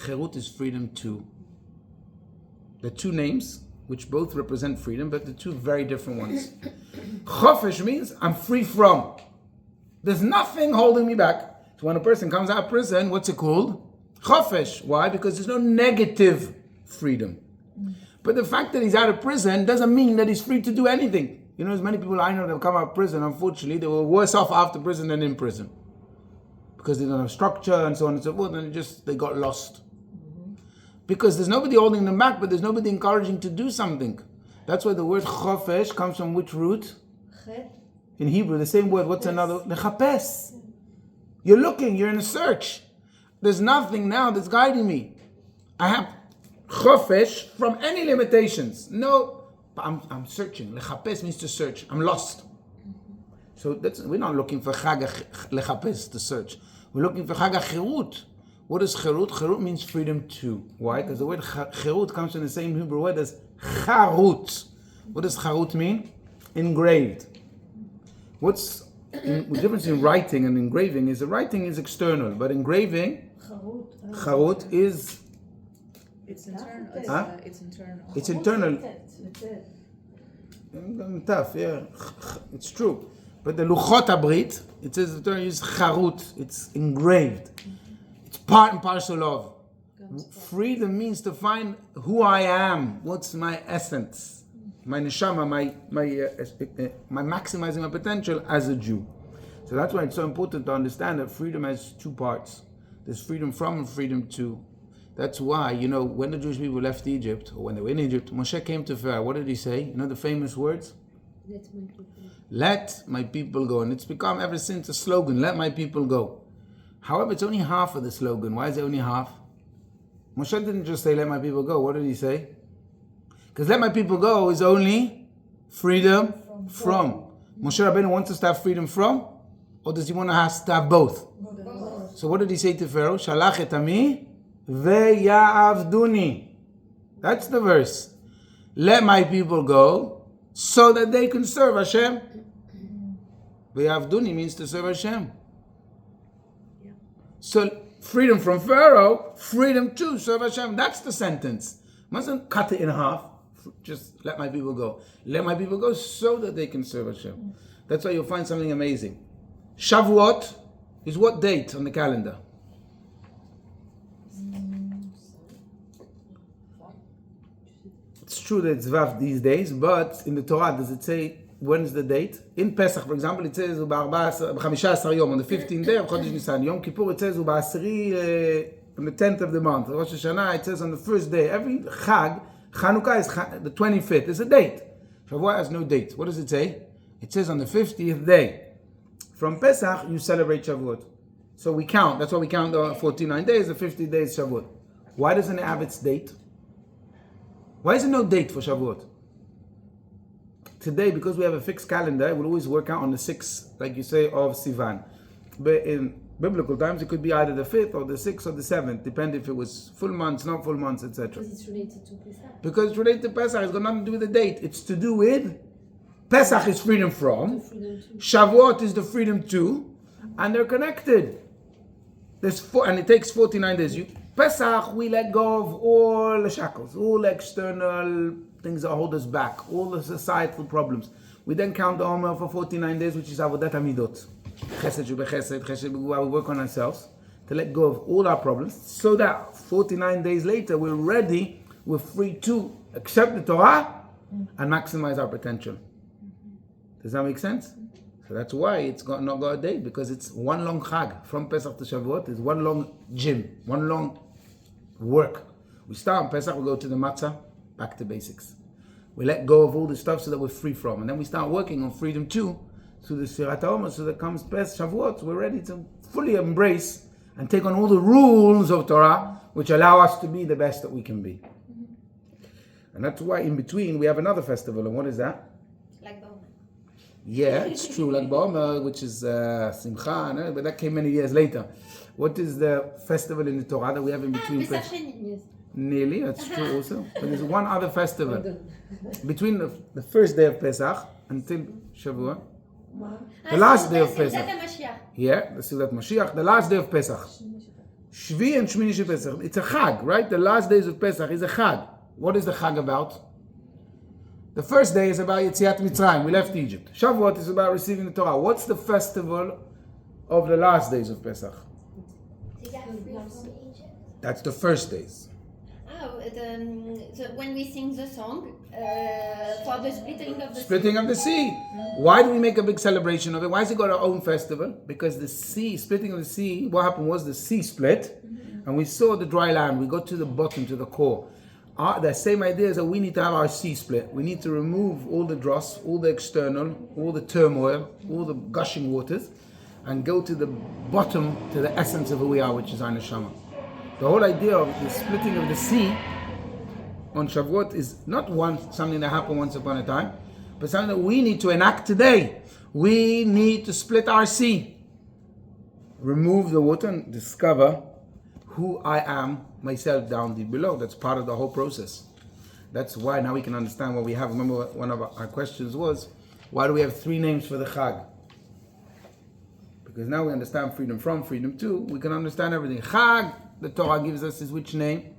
A: Cherut is freedom to. The two names, which both represent freedom, but the two very different ones. Chofesh means I'm free from. There's nothing holding me back. So when a person comes out of prison, what's it called? Chofesh. Why? Because there's no negative freedom. But the fact that he's out of prison doesn't mean that he's free to do anything. You know, as many people I know that have come out of prison, unfortunately, they were worse off after prison than in prison. Because they don't have structure and so on and so forth, and they got lost. Because there's nobody holding them back, but there's nobody encouraging to do something. That's why the word chofesh comes from which root? In Hebrew, the same word. What's another? Lechapes. You're looking, you're in a search. There's nothing now that's guiding me. I have chofesh from any limitations. No, but I'm searching. Lechapes means to search. I'm lost. So we're not looking for chag lechapes, to search. We're looking for chag cherut. What is cherut? Cherut means freedom to. Why? Because the word cherut comes from the same Hebrew word as charut. What does charut mean? Engraved. What's the difference in writing and engraving is the writing is external, but engraving, charut is...
C: It's internal. It's internal.
A: It's internal. Tough, yeah. It's true. But the Luchot HaBrit, it says the term is charut. It's engraved. It's part and parcel of. Freedom means to find who I am. What's my essence? My neshama, my maximizing my potential as a Jew. So that's why it's so important to understand that freedom has two parts. There's freedom from and freedom to. That's why, you know, when the Jewish people left Egypt, or when they were in Egypt, Moshe came to Pharaoh. What did he say? You know the famous words? Let my people go. And it's become ever since a slogan, let my people go. However, it's only half of the slogan. Why is it only half? Moshe didn't just say, let my people go. What did he say? Because let my people go is only freedom from. Moshe Rabbeinu wants us to have freedom from, or does he want us to have both? So what did he say to Pharaoh? Shalach et ami ve'ya'avduni. That's the verse. Let my people go so that they can serve Hashem. Ve'ya'avduni means to serve Hashem. So freedom from Pharaoh, freedom to serve Hashem. That's the sentence. Mustn't cut it in half. Just let my people go. Let my people go so that they can serve Hashem. That's why you'll find something amazing. Shavuot is what date on the calendar? It's true that it's Vav these days, but in the Torah, does it say when is the date? In Pesach, for example, it says ב-15 yom, on the 15th day of Chodesh Nisan. Yom Kippur, it says on the 10th of the month. Rosh Hashanah, it says on the first day. Every Chag, Chanukah is the 25th. It's a date. Shavuot has no date. What does it say? It says on the 50th day. From Pesach, you celebrate Shavuot. So we count. That's why we count the 49 days, the 50 days Shavuot. Why doesn't it have its date? Why is there no date for Shavuot? Today, because we have a fixed calendar, it will always work out on the 6th, like you say, of Sivan. But in biblical times, it could be either the 5th or the 6th or the 7th, depending if it was full months, not full months, etc.
B: Because it's related to Pesach.
A: Because it's related to Pesach, it's got nothing to do with the date. It's to do with Pesach is freedom from, Shavuot is the freedom to, and they're connected. And it takes 49 days. Pesach, we let go of all the shackles, all the external things that hold us back, all the societal problems. We then count the Omer for 49 days, which is Avodat Hamidot. Chesed Shubechesed, Chesed B'Gvura. We work on ourselves to let go of all our problems, so that 49 days later, we're ready, we're free to accept the Torah and maximize our potential. Does that make sense? So that's why it's not got a date, because it's one long Chag. From Pesach to Shavuot, it's one long gym, one long work. We start on Pesach, we go to the matzah, back to basics. We let go of all the stuff so that we're free from. And then we start working on freedom too, through the Sfirat HaOmer, so that comes Pesach, Shavuot, so we're ready to fully embrace and take on all the rules of Torah, which allow us to be the best that we can be. And that's why in between we have another festival, and what is that? Yeah, it's true, like Ba'omer, which is Simcha, no? But that came many years later. What is the festival in the Torah that we have in between?
B: Yes.
A: Nearly, that's true also. But there's one other festival between the first day of Pesach until Shavuot. The last day of Pesach. Yeah, the Seudat Mashiach. The last day of Pesach. Shvi and Shmini Shel Pesach. It's a Chag, right? The last days of Pesach is a Chag. What is the Chag about? The first day is about Yetziat Mitzrayim. We left Egypt. Shavuot is about receiving the Torah. What's the festival of the last days of Pesach?
D: They got free from Egypt.
A: That's the first days.
D: Oh, when we sing the song for the splitting of the
A: Splitting of the sea. Why do we make a big celebration of it? Why has it got our own festival? Because the sea, splitting of the sea, what happened was the sea split and we saw the dry land. We got to the bottom, to the core. The same idea is that we need to have our sea split. We need to remove all the dross, all the external, all the turmoil, all the gushing waters, and go to the bottom, to the essence of who we are, which is our neshama. The whole idea of the splitting of the sea on Shavuot is not something that happened once upon a time, but something that we need to enact today. We need to split our sea, remove the water, and discover who I am myself down deep below. That's part of the whole process. That's why now we can understand what we have. Remember, one of our questions was, why do we have 3 names for the Chag? Because now we understand freedom from, freedom to. We can understand everything. Chag, the Torah gives us is which name?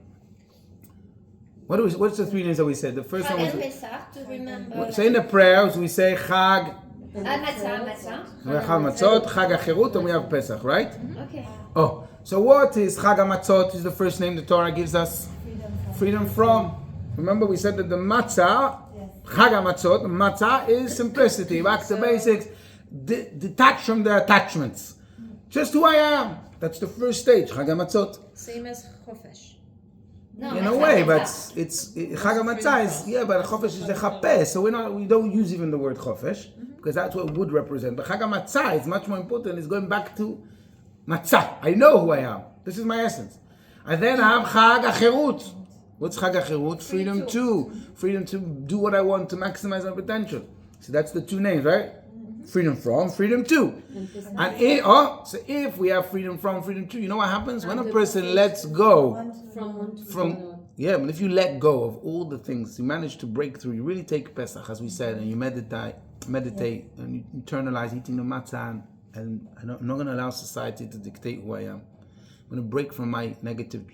A: What's the 3 names that we said? The first one was...
D: Pesach, to remember.
A: So in the prayers we say Chag,
D: Matzah.
A: we have Matzot, Chag HaCherut, and we have Pesach, right?
D: Okay.
A: Oh, so what is Chag HaMatzot? Is the first name the Torah gives us? Freedom from. Remember we said that the Matzah, Chag HaMatzot, Matzah is simplicity, back to basics, detached from the attachments. Just who I am. That's the first stage, Chag HaMatzot.
C: Same as Chofesh.
D: No,
A: In a
D: Matzah,
A: way, but
D: Matzah.
A: it's Chag HaMatzah is, but Chofesh is the Chapeh, so we don't use even the word Chofesh, because that's what it would represent. But Chag HaMatzah is much more important. It's going back to Matzah. I know who I am. This is my essence. And then I have Chag HaCherut. What's Chag HaCherut? Freedom to. Freedom to do what I want, to maximize my potential. So that's the 2 names, right? Freedom from, freedom to. And if we have freedom from, freedom to, you know what happens? When a person lets go but if you let go of all the things, you manage to break through, you really take Pesach, as we said, and you meditate and you internalize eating the matzah, and I'm not going to allow society to dictate who I am. I'm going to break from my negative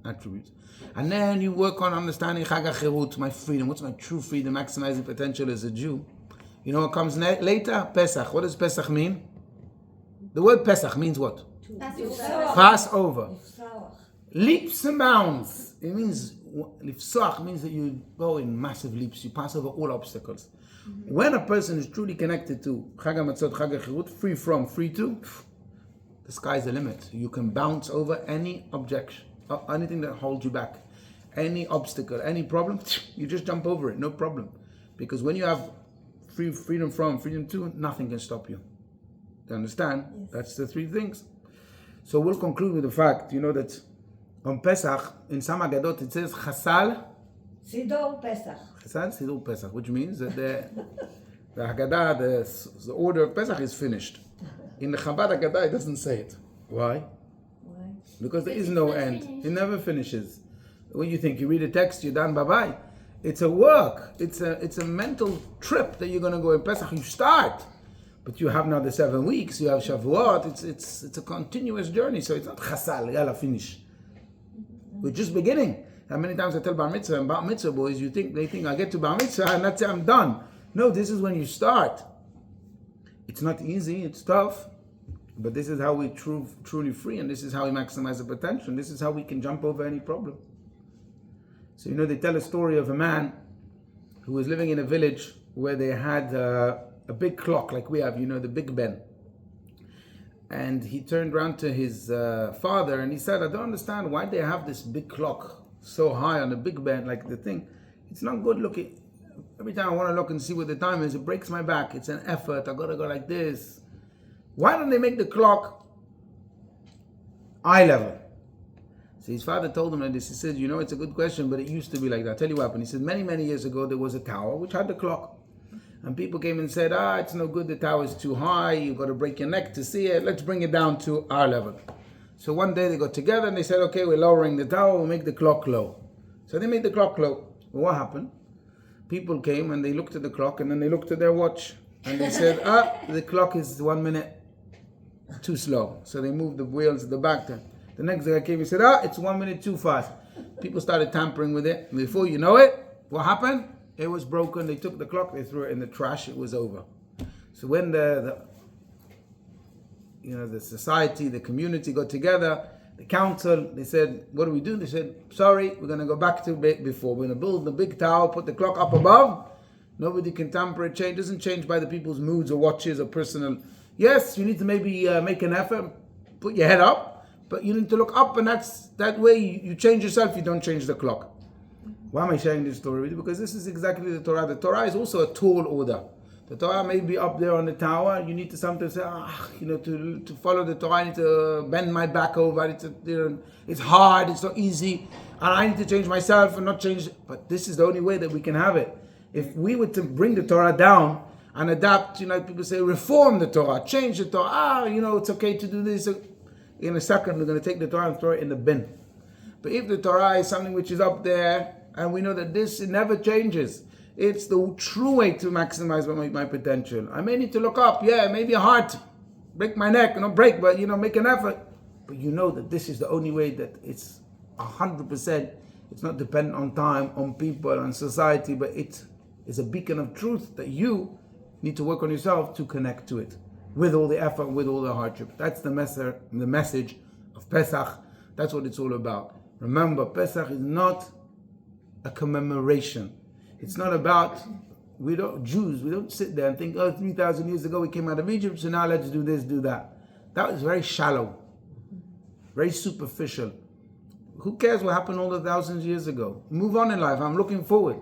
A: attributes. And then you work on understanding Chag HaCherut, my freedom. What's my true freedom, maximizing potential as a Jew? You know what comes later? Pesach. What does Pesach mean? The word Pesach means what? Passover. Leaps and bounds. It means, lifsoach means that you go in massive leaps. You pass over all obstacles. When a person is truly connected to Chag HaMatzot, Chag HaCherut, free from, free to, the sky's the limit. You can bounce over any objection, anything that holds you back, any obstacle, any problem, you just jump over it, no problem. Because when you have freedom from, freedom to, nothing can stop you. Do you understand? Yes. That's the 3 things. So we'll conclude with the fact, that on Pesach, in some Haggadot, it says Chasal
F: Sidor Pesach.
A: Chasal Sidor Pesach, which means that the Haggadah, the order of Pesach is finished. In the Chabad Haggadah, it doesn't say it. Why? Because there is no end. It never finishes. When you think you read a text, you're done, bye-bye. It's a work. It's a mental trip that you're going to go in Pesach. You start, but you have now the 7 weeks. You have Shavuot. It's a continuous journey. So it's not chasal, yalla, finish. We're just beginning. How many times I tell bar mitzvah and bar mitzvah boys, they think I get to bar mitzvah and that's it, I'm done. No, this is when you start. It's not easy. It's tough. But this is how we truly free, and this is how we maximize the potential. And this is how we can jump over any problem. So they tell a story of a man who was living in a village where they had a big clock like we have, the Big Ben. And he turned around to his father and he said, I don't understand why they have this big clock so high on the Big Ben, like the thing. It's not good looking. Every time I want to look and see what the time is, it breaks my back. It's an effort. I got to go like this. Why don't they make the clock eye level? So his father told him like this. He said, it's a good question, but it used to be like that. I'll tell you what happened. He said, many, many years ago, there was a tower which had the clock. And people came and said, it's no good. The tower is too high. You've got to break your neck to see it. Let's bring it down to our level. So one day they got together and they said, okay, we're lowering the tower. We'll make the clock low. So they made the clock low. Well, what happened? People came and they looked at the clock and then they looked at their watch. And they said, the clock is 1 minute too slow. So they moved the wheels at the back. The next guy came, he said, it's 1 minute too fast. People started tampering with it. And before you know it, what happened? It was broken. They took the clock, they threw it in the trash. It was over. So when the society, the community got together, the council, they said, what do we do? They said, sorry, we're going to go back to before. We're going to build the big tower, put the clock up above. Nobody can tamper it. Change doesn't change by the people's moods or watches or personal. Yes, you need to maybe make an effort, put your head up, but you need to look up, and that way you change yourself. You don't change the clock. Why am I sharing this story with you? Because this is exactly the Torah. The Torah is also a tall order. The Torah may be up there on the tower. You need to sometimes say, to follow the Torah, I need to bend my back over. It's hard. It's not easy, and I need to change myself and not change. But this is the only way that we can have it. If we were to bring the Torah down and adapt, people say, reform the Torah, change the Torah. It's okay to do this. In a second, we're going to take the Torah and throw it in the bin. But if the Torah is something which is up there, and we know that it never changes, it's the true way to maximize my potential. I may need to look up, maybe a heart, break my neck, not break, but make an effort. But you know that this is the only way that it's 100%. It's not dependent on time, on people, on society, but it is a beacon of truth that you need to work on yourself to connect to it with all the effort, with all the hardship. That's the message of Pesach. That's what it's all about. Remember, Pesach is not a commemoration. It's not about, Jews, we don't sit there and think, 3,000 years ago we came out of Egypt, so now let's do this, do that. That was very shallow, very superficial. Who cares what happened all the thousands of years ago? Move on in life. I'm looking forward.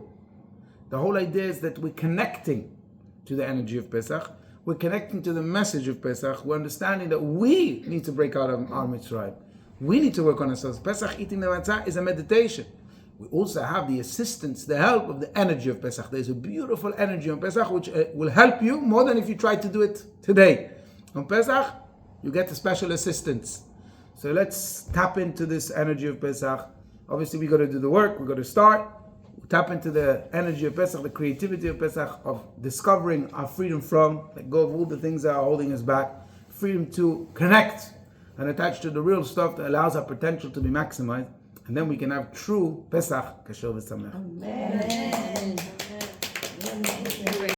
A: The whole idea is that we're connecting to the energy of Pesach. We're connecting to the message of Pesach. We're understanding that we need to break out of our mitzvah. We need to work on ourselves. Pesach, eating the matzah, is a meditation. We also have the assistance, the help of the energy of Pesach. There's a beautiful energy on Pesach which will help you more than if you try to do it today. On Pesach, you get a special assistance. So let's tap into this energy of Pesach. Obviously, we got to do the work. We got to start. Tap into the energy of Pesach, the creativity of Pesach, of discovering our freedom from, let go of all the things that are holding us back. Freedom to connect and attach to the real stuff that allows our potential to be maximized. And then we can have true Pesach, Kasher v'Sameach.
F: Amen. Amen.